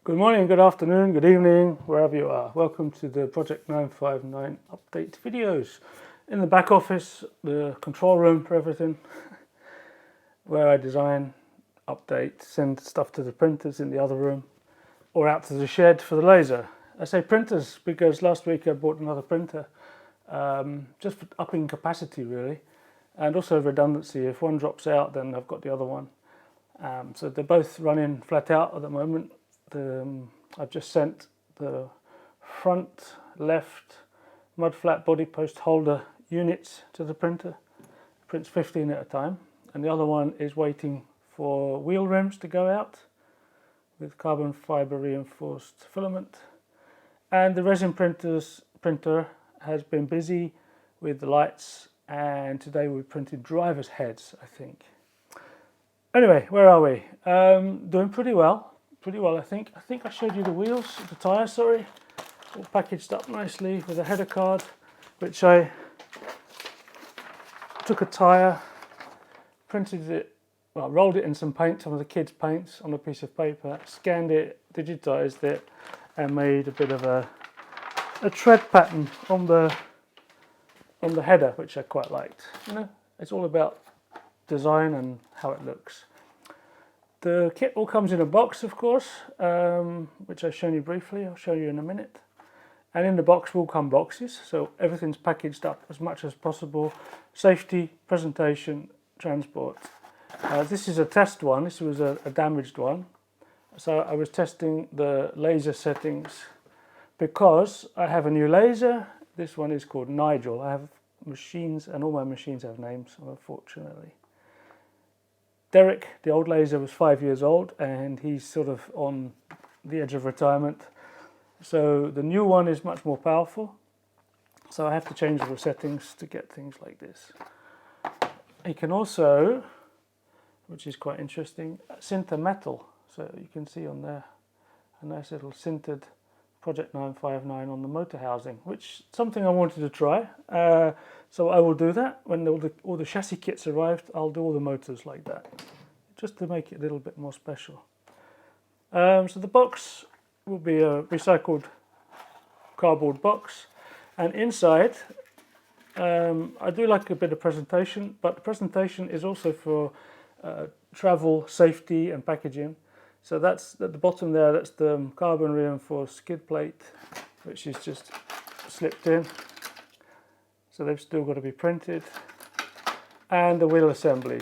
Good morning, good afternoon, good evening, wherever you are. Welcome to the Project 959 update videos. In the back office, the control room for everything, where I design, update, send stuff to the printers in the other room, or out to the shed for the laser. I say printers because last week I bought another printer, just for upping capacity really, and also redundancy. If one drops out, then I've got the other one. So they're both running flat out at the moment. I've just sent the front left mud flat body post holder units to the printer. It prints 15 at a time, and the other one is waiting for wheel rims to go out with carbon fiber reinforced filament. And the resin printer has been busy with the lights, and today we printed drivers' heads, I think. Anyway, where are we? Doing pretty well, I think. I think I showed you the wheels, the tyres, sorry, all packaged up nicely with a header card, which I took a tyre, printed it, well, rolled it in some paint, some of the kids' paints on a piece of paper, scanned it, digitised it, and made a bit of a tread pattern on the header, which I quite liked. You know, it's all about design and how it looks. The kit all comes in a box, of course, which I've shown you briefly. I'll show you in a minute. And in the box will come boxes, so everything's packaged up as much as possible. Safety, presentation, transport. This is a test one. This was a damaged one. So I was testing the laser settings because I have a new laser. This one is called Nigel. I have machines, and all my machines have names, unfortunately. Derek, the old laser, was 5 years old, and he's sort of on the edge of retirement. So the new one is much more powerful. So I have to change the settings to get things like this. You can also, which is quite interesting, sinter metal. So you can see on there a nice little sintered Project 959 on the motor housing, which is something I wanted to try. So I will do that when all the chassis kits arrived. I'll do all the motors like that, just to make it a little bit more special. So the box will be a recycled cardboard box, and inside I do like a bit of presentation, but the presentation is also for travel, safety and packaging. So that's at the bottom there, that's the carbon reinforced skid plate, which is just slipped in. So they've still got to be printed. And the wheel assemblies.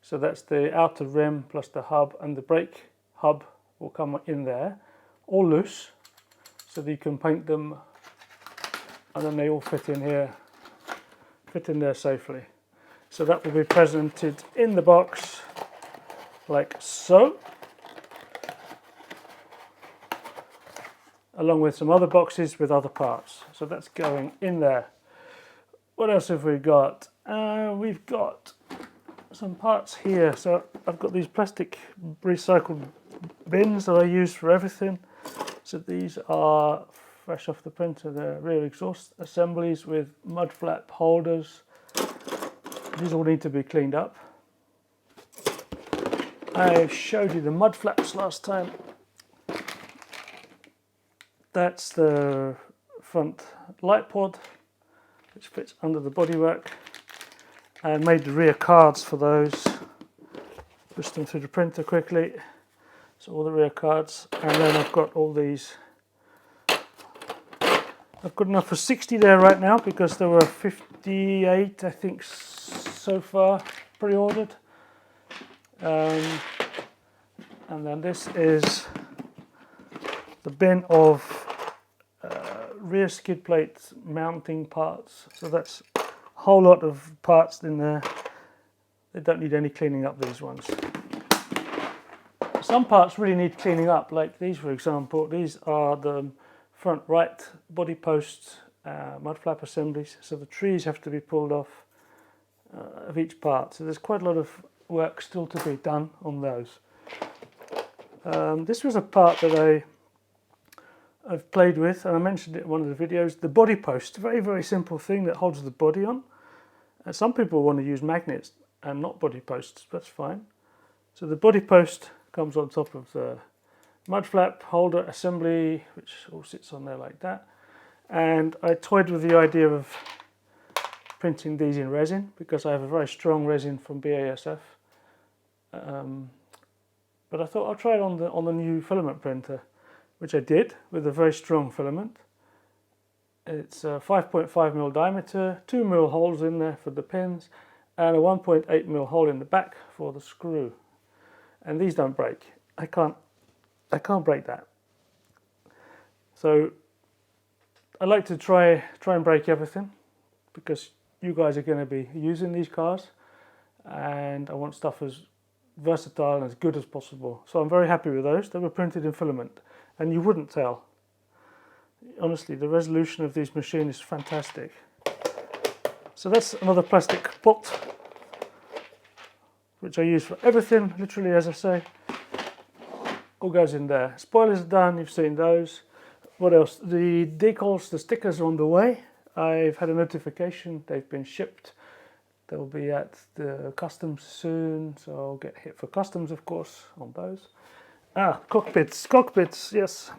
So that's the outer rim plus the hub, and the brake hub will come in there, all loose, so that you can paint them, and then they all fit in here, fit in there safely. So that will be presented in the box like so, along with some other boxes with other parts. So that's going in there. What else have we got? We've got some parts here. So I've got these plastic recycled bins that I use for everything. So these are fresh off the printer. They're rear exhaust assemblies with mud flap holders. These all need to be cleaned up. I showed you the mud flaps last time. That's the front light pod, which fits under the bodywork, and made the rear cards for those. Pushed them through the printer quickly. So all the rear cards, and then I've got all these. I've got enough for 60 there right now because there were 58, I think, so far pre-ordered. And then this is the bin of rear skid plate mounting parts. So that's a whole lot of parts in there. They don't need any cleaning up, these ones. Some parts really need cleaning up, like these for example. These are the front right body post mud flap assemblies. So the trees have to be pulled off of each part. So there's quite a lot of work still to be done on those. This was a part that I've played with, and I mentioned it in one of the videos. The body post, very, very simple thing that holds the body on. Some people want to use magnets and not body posts, that's fine. So the body post comes on top of the mud flap holder assembly, which all sits on there like that. And I toyed with the idea of printing these in resin because I have a very strong resin from BASF. But I thought I'll try it on the new filament printer, which I did with a very strong filament. It's a 5.5mm diameter, 2mm holes in there for the pins, and a 1.8mm hole in the back for the screw. And these don't break. I can't break that. So I like to try and break everything because you guys are going to be using these cars, and I want stuff as versatile and as good as possible. So I'm very happy with those. They were printed in filament, and you wouldn't tell. Honestly, the resolution of these machines is fantastic. So that's another plastic pot, which I use for everything, literally, as I say. All goes in there. Spoilers are done, you've seen those. What else? The decals, the stickers are on the way. I've had a notification, they've been shipped. They'll be at the customs soon, so I'll get hit for customs, of course, on those. Cockpits, yes.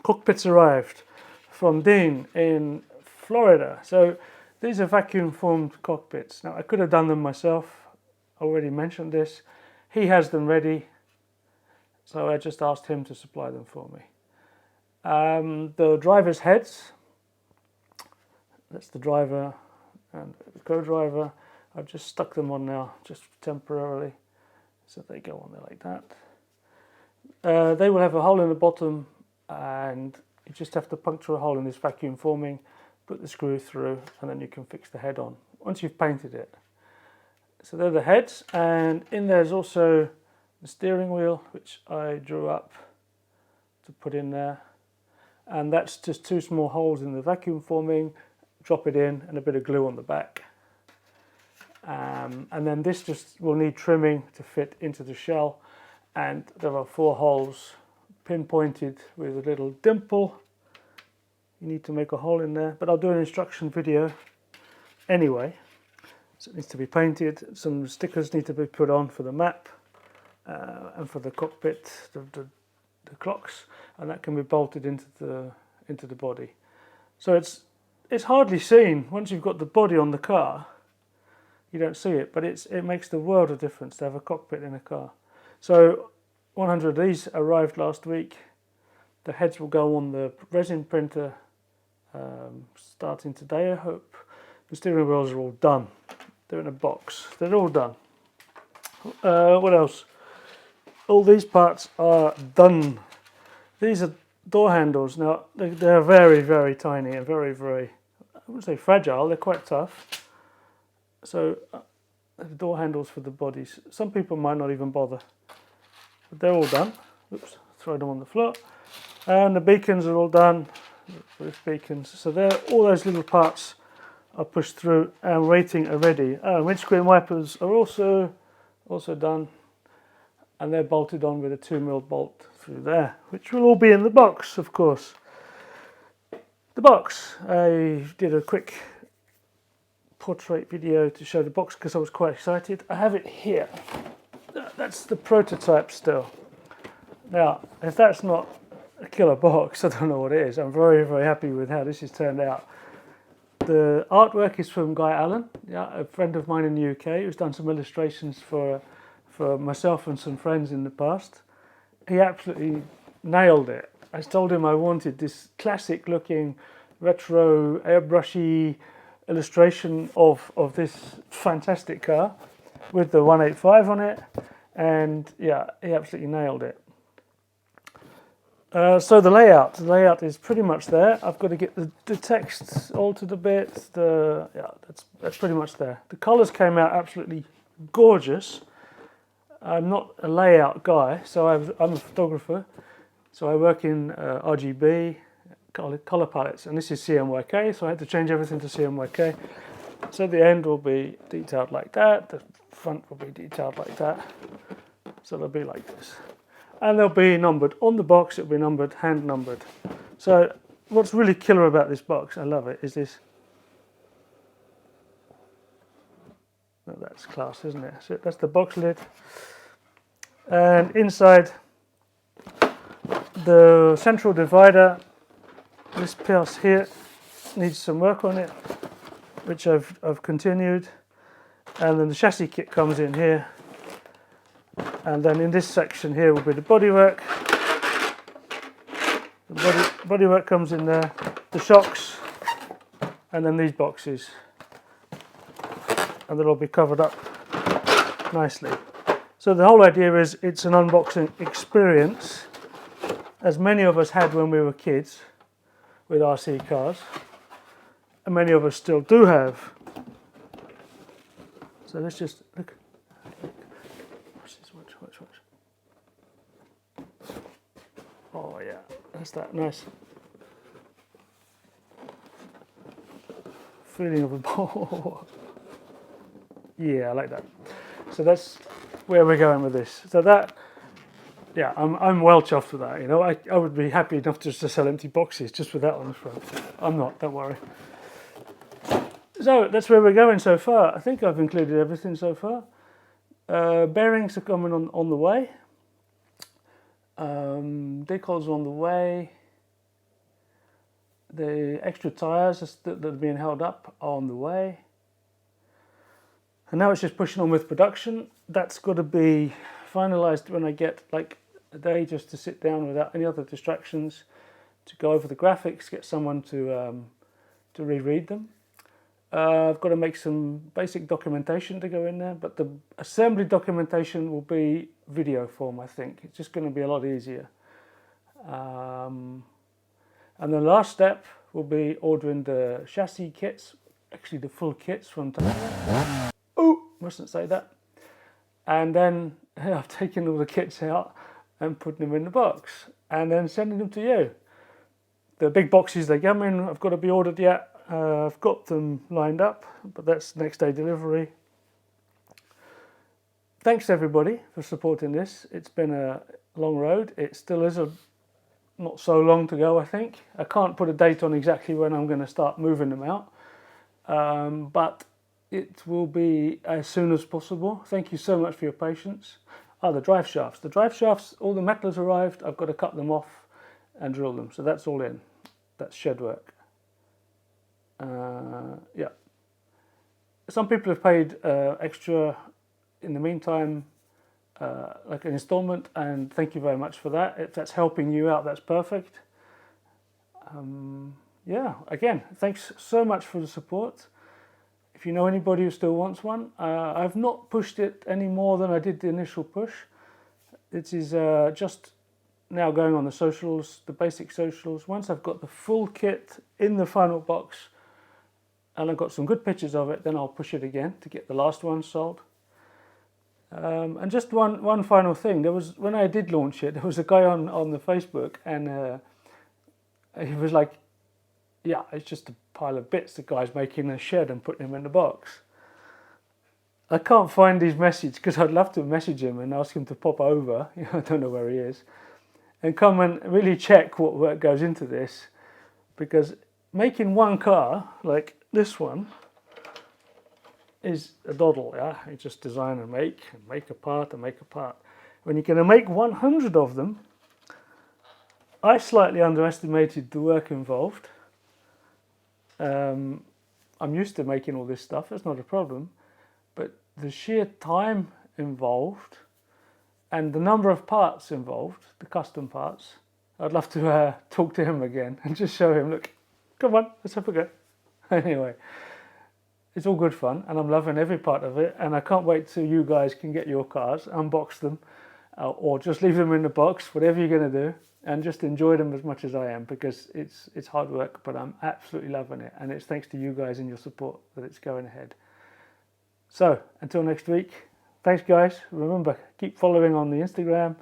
Cockpits arrived from Dean in Florida. So these are vacuum formed cockpits. Now I could have done them myself. I already mentioned this. He has them ready, so I just asked him to supply them for me. The driver's heads, that's the driver and the co-driver. I've just stuck them on now, just temporarily, so they go on there like that. They will have a hole in the bottom, and you just have to puncture a hole in this vacuum forming, put the screw through, and then you can fix the head on once you've painted it. So they're the heads, and in there's also the steering wheel, which I drew up to put in there, and that's just 2 small holes in the vacuum forming. Drop it in and a bit of glue on the back, and then this just will need trimming to fit into the shell, and there are 4 holes pinpointed with a little dimple. You need to make a hole in there, but I'll do an instruction video anyway. So it needs to be painted. Some stickers need to be put on for the map and for the cockpit, the clocks, and that can be bolted into the body. So it's hardly seen once you've got the body on the car. You don't see it, but it makes the world of difference to have a cockpit in a car. So 100 of these arrived last week. The heads will go on the resin printer starting today, I hope. The steering wheels are all done. They're in a box. They're all done. What else? All these parts are done. These are door handles. Now, they're very, very tiny and very, very, I wouldn't say fragile, they're quite tough. So, the door handles for the bodies. Some people might not even bother. But they're all done. Oops, throw them on the floor. And the beacons are all done. With beacons. So all those little parts are pushed through and waiting are ready. Windscreen wipers are also done. And they're bolted on with a 2mm bolt through there, which will all be in the box, of course. The box. I did a quick portrait video to show the box because I was quite excited. I have it here. That's the prototype still. Now, if that's not a killer box, I don't know what it is. I'm very, very happy with how this has turned out. The artwork is from Guy Allen, a friend of mine in the UK who's done some illustrations for myself and some friends in the past. He absolutely nailed it. I told him I wanted this classic looking retro airbrushy illustration of this fantastic car with the 185 on it, and yeah, he absolutely nailed it. So the layout is pretty much there. I've got to get the text altered a bit. That's pretty much there. The colours came out absolutely gorgeous. I'm not a layout guy, so I'm a photographer. So I work in RGB, color palettes, and this is CMYK, so I had to change everything to CMYK. So the end will be detailed like that, the front will be detailed like that. So they'll be like this. And they'll be numbered. On the box, it'll be numbered, hand numbered. So what's really killer about this box, I love it, is this. Oh, that's class, isn't it? So that's the box lid. And inside, The central divider, this piece here, needs some work on it, which I've continued. And then the chassis kit comes in here. And then in this section here will be the bodywork. The bodywork comes in there, the shocks, and then these boxes. And they'll all be covered up nicely. So the whole idea is it's an unboxing experience, as many of us had when we were kids with RC cars, and many of us still do have. So let's just look. Watch this, watch. Oh yeah, that's that nice feeling of a ball. Yeah, I like that. So that's where we're going with this. So that, yeah, I'm well chuffed with that. You know, I would be happy enough just to sell empty boxes just with that on the front. I'm not, don't worry. So that's where we're going so far. I think I've included everything so far. Bearings are coming on the way. Decals on the way. The extra tyres that are being held up are on the way. And now it's just pushing on with production. That's got to be finalised when I get like a day just to sit down without any other distractions, to go over the graphics, get someone to reread them. I've got to make some basic documentation to go in there, but the assembly documentation will be video form, I think. It's just going to be a lot easier. And the last step will be ordering the chassis kits, actually the full kits from Taiwan. Oh, mustn't say that. And then I've taken all the kits out and putting them in the box and then sending them to you. The big boxes they come in, I've got to be ordered yet. I've got them lined up, but that's next day delivery. Thanks everybody for supporting this. It's been a long road. It still is not so long to go, I think. I can't put a date on exactly when I'm going to start moving them out, but it will be as soon as possible. Thank you so much for your patience. The drive shafts. The drive shafts, all the metal has arrived. I've got to cut them off and drill them. So that's all in. That's shed work. Yeah. Some people have paid extra in the meantime, like an installment, and thank you very much for that. If that's helping you out, that's perfect. Yeah, again, thanks so much for the support. If you know anybody who still wants one, I've not pushed it any more than I did the initial push. It is just now going on the socials, the basic socials. Once I've got the full kit in the final box and I've got some good pictures of it, then I'll push it again to get the last one sold. And just one final thing. There was, when I did launch it, there was a guy on the Facebook, and he was like, yeah, it's just a pile of bits the guy's making a shed and putting them in the box. I can't find his message because I'd love to message him and ask him to pop over. I don't know where he is, and come and really check what work goes into this, because making one car like this one is a doddle. Yeah, you just design and make a part and make a part. When you're going to make 100 of them, I slightly underestimated the work involved. I'm used to making all this stuff, that's not a problem, but the sheer time involved and the number of parts involved, the custom parts, I'd love to talk to him again and just show him, look, come on, let's have a go. Anyway, it's all good fun and I'm loving every part of it, and I can't wait till you guys can get your cars, unbox them, or just leave them in the box, whatever you're going to do, and just enjoy them as much as I am, because it's hard work, but I'm absolutely loving it, and it's thanks to you guys and your support that it's going ahead. So until next week, thanks guys. Remember, keep following on the Instagram.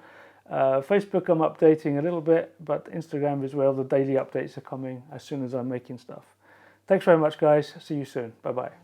Facebook I'm updating a little bit, but Instagram is where the daily updates are coming as soon as I'm making stuff. Thanks very much guys, see you soon, bye bye.